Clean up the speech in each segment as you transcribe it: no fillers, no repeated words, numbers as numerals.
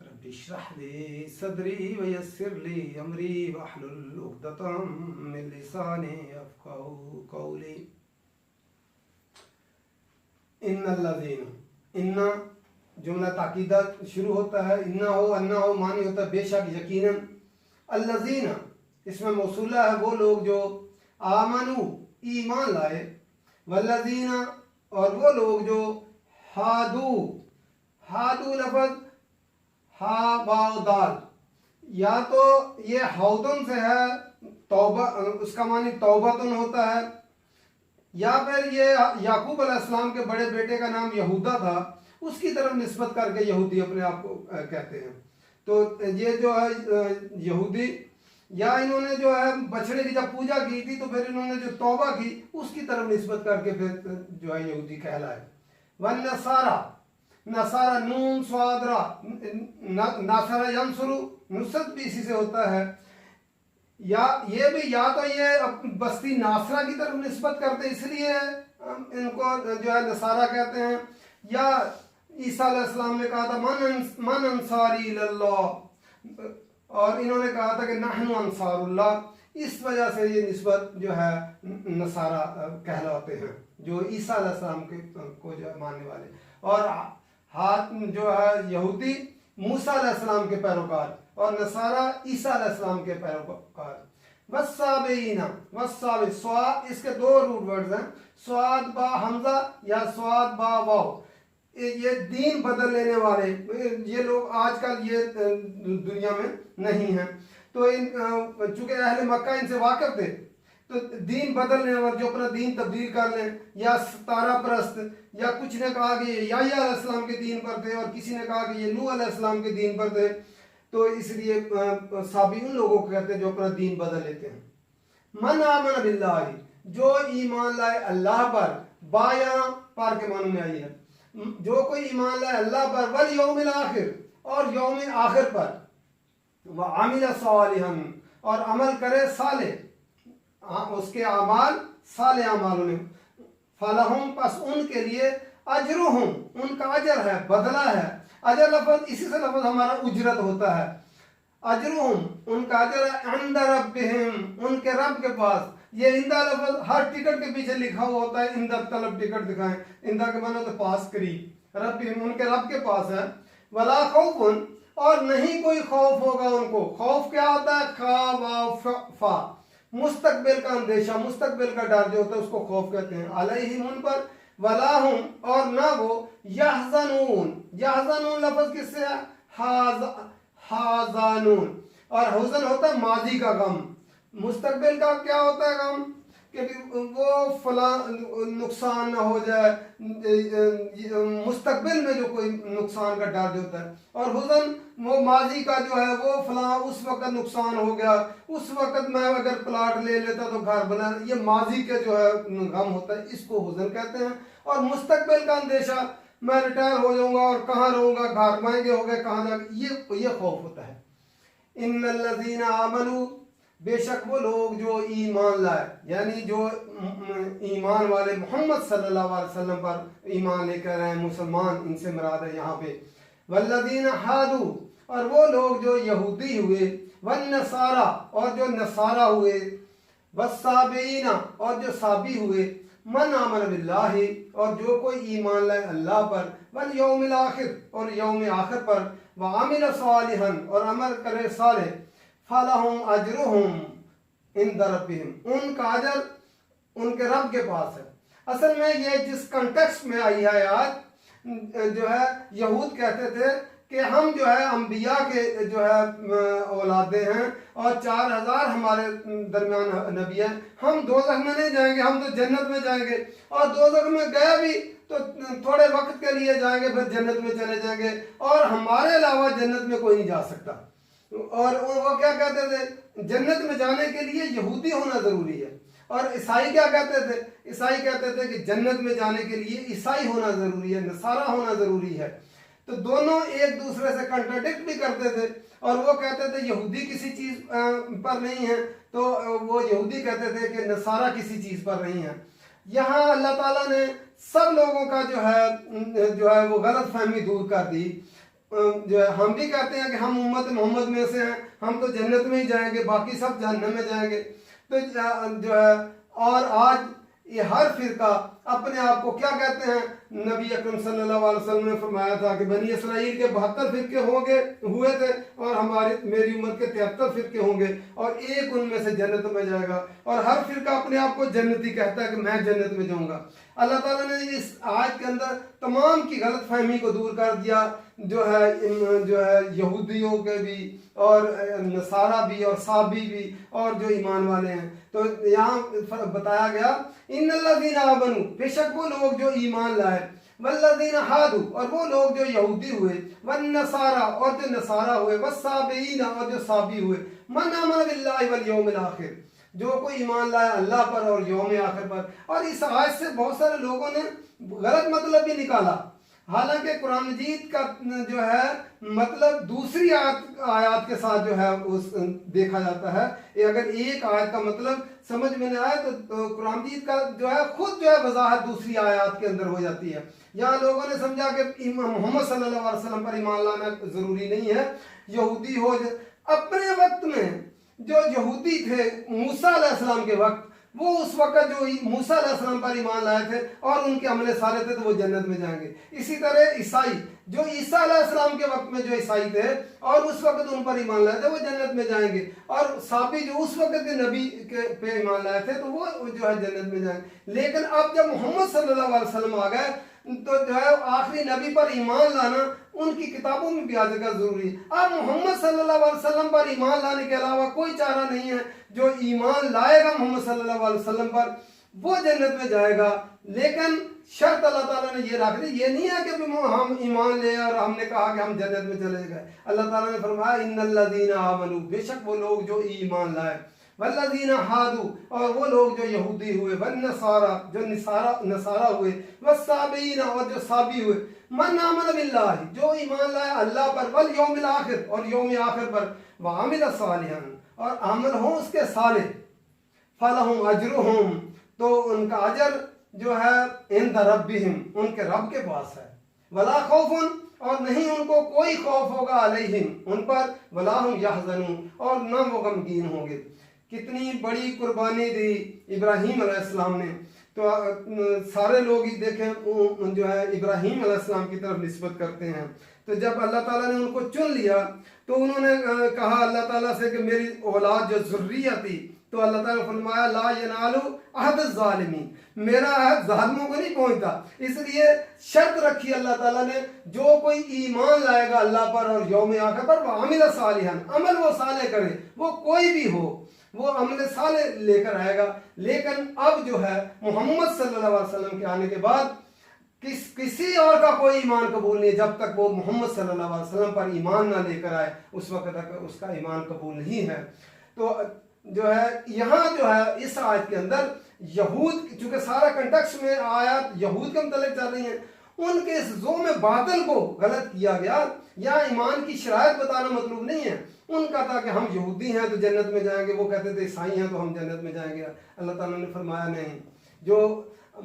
Rabbi इश्रह ली सदरी वयस्सिर ली अमरी वहलुल उक़दतम मिन लिसानी यफ़क़हू क़ौली। इन्नल्लज़ीना, इन्ना जुमला ताकीदा शुरू होता है। इन्ना हो अन्ना हो मानी होता है बेशक यकीनन। अल्लज़ीना इसमें मौसूला है वो लोग जो आमनु ईमान लाए, वल्लज़ीना और वो लोग जो हादू, हादू लफ्ज़ हा वाव दाल, या तो ये हौदन से है तौबा, उसका मानी तौबतन होता है, या फिर ये याकूब अलैहिस्सलाम के बड़े बेटे का नाम यहूदा था, उसकी तरफ निस्बत करके यहूदी अपने आप को कहते हैं। तो ये जो है यहूदी, या इन्होंने जो है बछड़े की जब पूजा की थी तो फिर इन्होंने जो तौबा की उसकी तरफ निस्बत करके फिर जो है यहूदी कहलाए। वन नसारा, नसारा नून स्वादरा, नासरा यंसुरु नुसरत भी इसी से होता है। या ये भी या तो ये बस्ती नासरा की तरफ निस्बत करते इसलिए इनको जो है नसारा कहते हैं, या ईसा अलैहिस्सलाम ने कहा था मन अंसारी इल्लल्लाह, और इन्होंने कहा था कि नहनु अंसारुल्लाह, इस वजह से ये निस्बत जो है नसारा कहलाते हैं, जो ईसा अलैहिस्सलाम के को जो मानने वाले। और हाथ जो है यहूदी मूसा अलैहिस्सलाम के पैरोकार और नसारा ईसा अलैहिस्सलाम के पैरोकार। वस्साबीना, वस्साबी स्वा, इसके दो रूट वर्ड्स हैं, स्वाद बा हमजा या स्वाद बा वाव। ये दीन बदल लेने वाले ये लोग आजकल ये दुनिया में नहीं हैं, तो चूंकि अहले मक्का इनसे वाकिफ थे, तो दीन बदलने वाले जो अपना दीन तब्दील कर लें, या तारा परस्त, या कुछ ने कहा कि ये याह्या अलैहिस्सलाम के दीन पर थे और किसी ने कहा कि ये नूह अलैहिस्सलाम के दीन पर थे, तो इसलिए साबी उन लोगों को कहते हैं जो अपना दीन बदल लेते हैं। मन आमन बिल्लाहि, जो ईमान लाए अल्लाह पर, बाया पार के मानों में आई है, जो कोई ईमान लाए अल्लाह पर, वल यौमिल आखिर और यौम आखिर पर, व आमिल सालिहन और अमल करे साले, उसके अमाल साले अमाल उन्हें, फलहुम पस उनके लिए अजरुहुम, उनका अजर है, बदला है। अजर लफ्ज़ इसी से लफ्ज़ हमारा उजरत होता है। अजरुहुम उनका अजर है इंद रब्बिहिम, उनके रब के पास। ये इंदा लफ्ज़ हर टिकट के पीछे लिखा हुआ होता है, इंदा तलब टिकट दिखाएं, इंदा के माने तो पास करीब, रब्बिहिम उनके रब के पास है। वला खौफुन और नहीं कोई खौफ होगा उनको। खौफ क्या होता है? खा वाव फा, मुस्तकबिल का अंदेशा, मुस्तकबिल का डर जो होता है उसको खौफ कहते हैं। अलैहिम उन पर, वलाहुम और ना वो, यहज़नून, यहज़नून लफ्ज़ किससे है? हाज़ानून, और हुज़न होता है माजी का गम। मुस्तकबिल का क्या होता है गम? कि वो फला नुकसान ना हो जाए, मुस्तकबिल में जो कोई नुकसान का डर होता है। और हुज़न वो माजी का जो है वो फला उस वक्त नुकसान हो गया, उस वक्त मैं अगर प्लाट ले लेता तो घर बना, ये माजी का जो है गम होता है, इसको हुज़न कहते हैं। और मुस्तकबिल का अंदेशा, मैं रिटायर हो जाऊंगा और कहाँ रहूंगा, घर महंगे हो गए कहाँ जाके, ये खौफ होता है। इन्नल्लज़ीना आमनू, बेशक वो लोग जो ईमान लाए, यानी जो ईमान वाले मोहम्मद सल्लल्लाहु अलैहि वसल्लम पर ईमान लेकर आए, मुसलमान इनसे मुराद है यहाँ पे। वल्लज़ीना हादू और वो लोग जो यहूदी हुए, वन नसारा और जो नसारा हुए, वस्साबीना और जो साबी हुए, मन आमन बिल्लाहि और जो कोई ईमान लाए अल्लाह पर, वल यौमिल आखिर और यौम आखिर पर, व आमिल सालिहन और अमल करे साले, फलहुम अजरुहुम इंद रब्बिहिम, उनका अजर उनके रब के पास है। असल में ये जिस कंटेक्स्ट में आई है आज, जो है यहूद कहते थे कि हम जो है अंबिया के जो है औलादे हैं और 4000 हमारे दरमियान नबी हैं, हम दोज़ख में नहीं जाएंगे, हम तो जन्नत में जाएंगे, और दोज़ख में गए भी तो थोड़े वक्त के लिए जाएंगे, फिर जन्नत में चले जाएंगे, और हमारे अलावा जन्नत में कोई नहीं जा सकता। और वो क्या कहते थे, जन्नत में जाने के लिए यहूदी होना जरूरी है। और ईसाई क्या कहते थे? ईसाई कहते थे कि जन्नत में जाने के लिए ईसाई होना जरूरी है, नसारा होना जरूरी है। तो दोनों एक दूसरे से कंट्राडिक्ट भी करते थे। और वो कहते थे यहूदी किसी चीज पर नहीं है, तो वो यहूदी कहते थे कि नसारा किसी चीज पर नहीं है। यहाँ अल्लाह ताला ने सब लोगों का जो है वो गलत फहमी दूर कर दी। जो है हम भी कहते हैं कि हम उम्मत मोहम्मद में से हैं, हम तो जन्नत में ही जाएंगे, बाकी सब जहन्नम में जाएंगे। तो जो है और आज ये हर फिरका अपने आप को क्या कहते हैं, नबी अकरम सल्लल्लाहु अलैहि वसल्लम ने फरमाया था कि बनी इसराइल के 72 फिरके हुए थे और मेरी उम्मत के 73 फिरके होंगे और एक उनमें से जन्नत में जाएगा। और हर फिरका अपने आप को जन्नती कहता है कि मैं जन्नत में जाऊंगा। अल्लाह ताला ने इस आयत के अंदर तमाम की गलत फहमी को दूर कर दिया, जो है यहूदियों के भी और नसारा भी और साबी भी और जो ईमान वाले हैं। तो यहाँ बताया गया इन्नल्लज़ीना आमनू, बेशक वो लोग जो ईमान लाए, वल्लज़ीना हादू, और वो लोग जो यहूदी हुए, वन्नसारा, और जो नसारा हुए, वस्साबीना, और जो साबी हुए, मन आमन बिल्लाहि वल यौमिल आखिर, जो कोई ईमान लाया अल्लाह पर और यौम आखिर पर। और इस आयत से बहुत सारे लोगों ने गलत मतलब भी निकाला, हालांकि कुरान मजीद का जो है मतलब दूसरी आयत के साथ जो है उस देखा जाता है। अगर एक आयत का मतलब समझ में नहीं आए तो कुरान मजीद का जो है खुद जो है वजाहत दूसरी आयत के अंदर हो जाती है। यहाँ लोगों ने समझा कि मोहम्मद सल्लल्लाहु अलैहि वसल्लम पर ईमान लाना जरूरी नहीं है, यहूदी हो। अपने वक्त में जो यहूदी थे मूसा अलैहिस्सलाम के वक्त, वो उस वक्त जो मूसा अलैहिस्सलाम पर ईमान लाए थे और उनके अमले सारे थे, तो वो जन्नत में जाएंगे। इसी तरह ईसाई जो ईसा अलैहिस्सलाम के वक्त में जो ईसाई थे और उस वक्त उन पर ईमान लाए थे, वो जन्नत में जाएंगे। और साबी जो उस वक्त के नबी के पे ईमान लाए थे, तो वो जो है जन्नत में जाएंगे। लेकिन अब जब मोहम्मद सल्लल्लाहु अलैहि वसल्लम आ गए, तो जो है आखिरी नबी पर ईमान लाना उनकी किताबों में भी आज का जरूरी है। अब मोहम्मद सल्लल्लाहु अलैहि वसल्लम पर ईमान लाने के अलावा कोई चारा नहीं है। जो ईमान लाएगा मोहम्मद सल्लल्लाहु अलैहि वसल्लम पर, वो जन्नत में जाएगा। लेकिन शर्त अल्लाह ताला ने ये रख दी, ये नहीं है कि हम ईमान ले और हमने कहा कि हम जन्नत में चले गए। अल्लाह ताला ने फरमाया इन्नल्लज़ीना आमनू, बेशक वो लोग जो ईमान लाए, वल्लज़ीना हादू, और वो लोग जो यहूदी हुए, वन्नसारा, जो नसारा हुए, वस्साबीना, और जो साबी हुए, मन आमन बिल्लाहि, जो ईमान लाया अल्लाह पर, वल यौमिल आखिर, और यौम आखिर पर, व आमिल सालिहान, और अमल हो उसके साले, फलहुम अजरुहुम, तो उनका अजर जो है इंद रब्बिहिम, उनके रब के पास है। वला खौफुन, और नहीं उनको कोई खौफ होगा, अलैहिम, उन पर, वला हुम यहज़नून, और न वो गमगीन होंगे। कितनी बड़ी कुर्बानी दी इब्राहीम अलैहिस्सलाम ने। तो सारे लोग ही देखें जो है इब्राहीम अलैहिस्सलाम की तरफ निस्बत करते हैं। तो जब अल्लाह ताला ने उनको चुन लिया, तो उन्होंने कहा अल्लाह ताला से कि मेरी औलाद जो ज़ुर्रिया थी, तो अल्लाह ताला ने फरमाया ला यनालु अहद ज़ालिमीन, मेरा अहद जालिमों को नहीं पहुंचता। इसलिए शर्त रखी अल्लाह ताला ने, जो कोई ईमान लाएगा अल्लाह पर और यौम आखिर पर, वह आमिल सालिहान, अमल वो साले करे, वो कोई भी हो, वो अमल साले लेकर आएगा। लेकिन अब जो है मोहम्मद सल्लल्लाहु अलैहि वसल्लम के आने के बाद किसी और का कोई ईमान कबूल नहीं, जब तक वो मोहम्मद सल्लल्लाहु अलैहि वसल्लम पर ईमान ना लेकर आए, उस वक्त तक उसका ईमान कबूल नहीं है। तो जो है यहाँ जो है इस आयत के अंदर यहूद, चूंकि सारा कंटेक्स्ट में आयत यहूद के मतलब चल रही है, उनके इस ज़ोम बातिल को गलत किया गया। यहाँ ईमान की शरायत बताना मतलब नहीं है। उनका था कि हम यहूदी हैं तो जन्नत में जाएंगे, वो कहते थे ईसाई हैं तो हम जन्नत में जाएंगे। अल्लाह ताला ने फरमाया नहीं, जो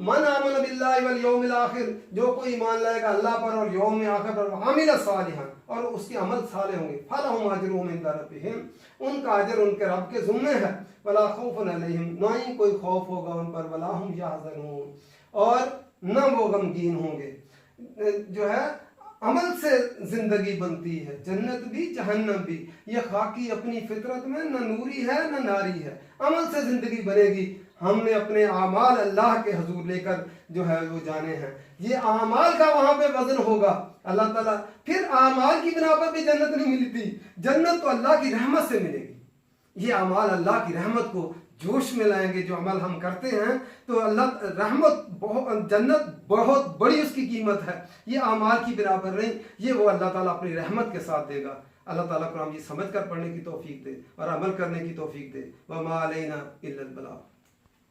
मन आमन बिल्लाहि वल यौमिल आखिर, जो कोई ईमान लाएगा अल्लाह पर और यौम आखिर पर, आमिल सालिहान, और उसके अमल साले होंगे, फलहुम अजरुहुम इंद रब्बिहिम, उनका अजर उनके रब के ज़िम्मे है। वला खौफुन अलैहिम, ना ही कोई खौफ होगा उन पर, वला हुम यहज़नून, और न वो गमगीन होंगे। जो है अमल से जिंदगी बनती है, जन्नत भी जहन्नम भी। ये खाकी अपनी फितरत में न नूरी है न नारी है, अमल से जिंदगी बनेगी। हमने अपने आमाल अल्लाह के हजूर लेकर जो है वो जाने हैं। ये आमाल का वहां पे वजन होगा अल्लाह ताला। फिर आमाल की बिना पर भी जन्नत नहीं मिलती, जन्नत तो अल्लाह की रहमत से मिलेगी। ये आमाल अल्लाह की रहमत को जोश में लाएंगे, जो अमल हम करते हैं, तो अल्लाह रहमत बहुत, जन्नत बहुत बड़ी उसकी कीमत है। ये आमाल की बिना पर नहीं, ये वो अल्लाह ताला अपनी रहमत के साथ देगा। अल्लाह ताला कुरान जी समझ कर पढ़ने की तौफीक दे और अमल करने की तौफीक दे। व मा अलैना इल्लल बलाग।